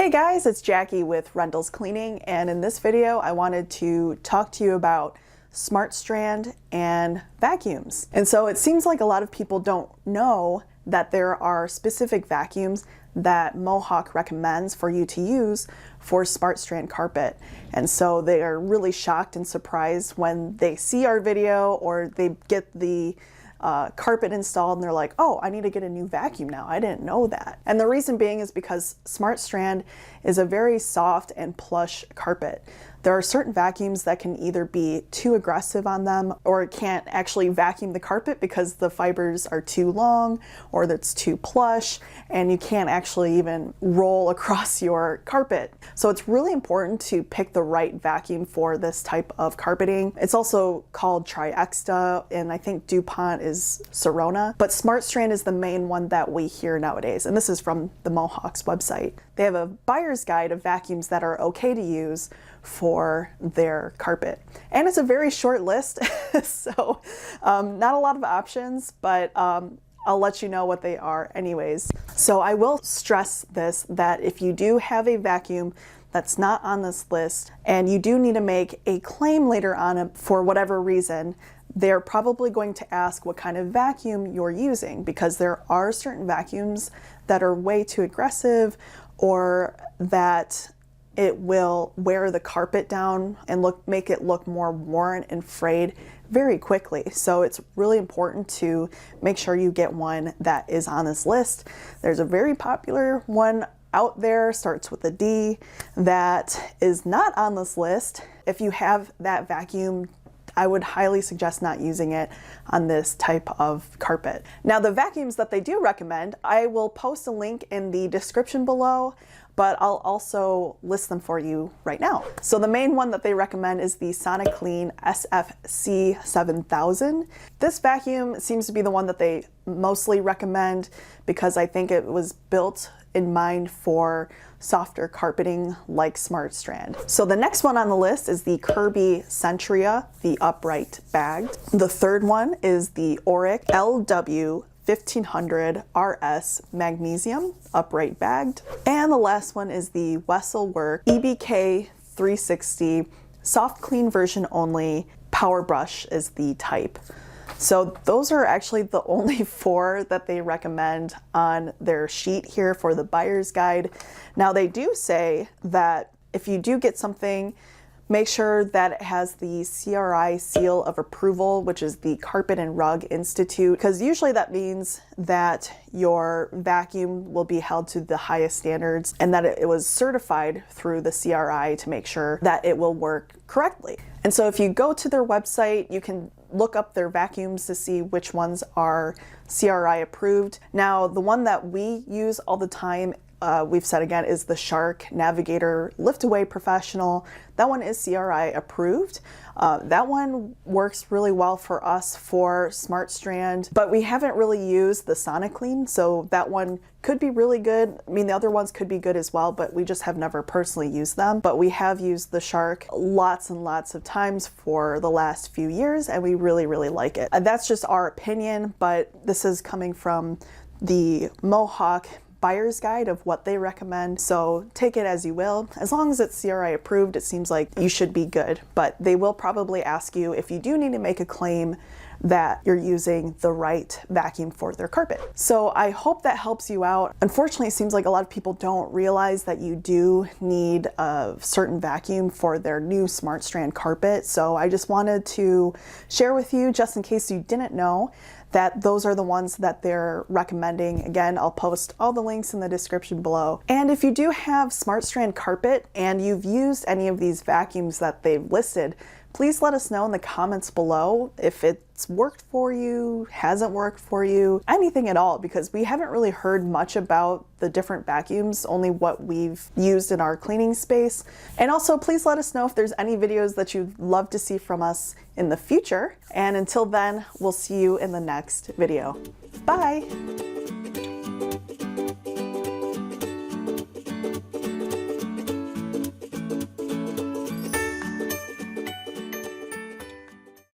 Hey guys, it's Jackie with Rendall's Cleaning, and in this video I wanted to talk to you about SmartStrand and vacuums. And so it seems like a lot of people don't know that there are specific vacuums that Mohawk recommends for you to use for SmartStrand Carpet. And so they are really shocked and surprised when they see our video or they get the carpet installed and they're like, oh, I need to get a new vacuum now. I didn't know that. And the reason being is because SmartStrand is a very soft and plush carpet. There are certain vacuums that can either be too aggressive on them, or it can't actually vacuum the carpet because the fibers are too long or that's too plush, and you can't actually even roll across your carpet. So it's really important to pick the right vacuum for this type of carpeting. It's also called Triexta, and I think DuPont is Sorona, but SmartStrand is the main one that we hear nowadays, and this is from the Mohawk's website. They have a buyer's guide of vacuums that are okay to use for their carpet. And it's a very short list, so not a lot of options, but I'll let you know what they are anyways. So I will stress this, that if you do have a vacuum that's not on this list and you do need to make a claim later on it for whatever reason, they're probably going to ask what kind of vacuum you're using, because there are certain vacuums that are way too aggressive or that it will wear the carpet down and make it look more worn and frayed very quickly. So it's really important to make sure you get one that is on this list. There's a very popular one out there, starts with a D, that is not on this list. If you have that vacuum, I would highly suggest not using it on this type of carpet. Now, the vacuums that they do recommend, I will post a link in the description below, but I'll also list them for you right now. So the main one that they recommend is the SONICLEAN SFC 7000. This vacuum seems to be the one that they mostly recommend because I think it was built in mind for softer carpeting like SmartStrand. So the next one on the list is the KIRBY SENTRIA, the upright bagged. The third one is the ORECK LW 1500 RS Magnesium, upright bagged. And the last one is the WESSEL-WERK EBK 360 Softclean version only. Power brush is the type. So those are actually the only four that they recommend on their sheet here for the buyer's guide. Now they do say that if you do get something, make sure that it has the CRI seal of approval, which is the Carpet and Rug Institute, because usually that means that your vacuum will be held to the highest standards and that it was certified through the CRI to make sure that it will work correctly. And so if you go to their website, you can look up their vacuums to see which ones are CRI approved. Now, the one that we use all the time, we've said again, is the Shark Navigator Lift Away Professional. That one is CRI approved. That one works really well for us for SmartStrand, but we haven't really used the SONICLEAN, so that one could be really good. I mean, the other ones could be good as well, but we just have never personally used them. But we have used the Shark lots and lots of times for the last few years, and we really, really like it. That's just our opinion, but this is coming from the Mohawk buyer's guide of what they recommend, so take it as you will. As long as it's CRI approved, it seems like you should be good, but they will probably ask you if you do need to make a claim that you're using the right vacuum for their carpet. So I hope that helps you out. Unfortunately, it seems like a lot of people don't realize that you do need a certain vacuum for their new SmartStrand carpet. So I just wanted to share with you, just in case you didn't know, that those are the ones that they're recommending. Again, I'll post all the links in the description below. And if you do have SmartStrand carpet and you've used any of these vacuums that they've listed, please let us know in the comments below if it's worked for you, hasn't worked for you, anything at all, because we haven't really heard much about the different vacuums, only what we've used in our cleaning space. And also, please let us know if there's any videos that you'd love to see from us in the future. And until then, we'll see you in the next video. Bye!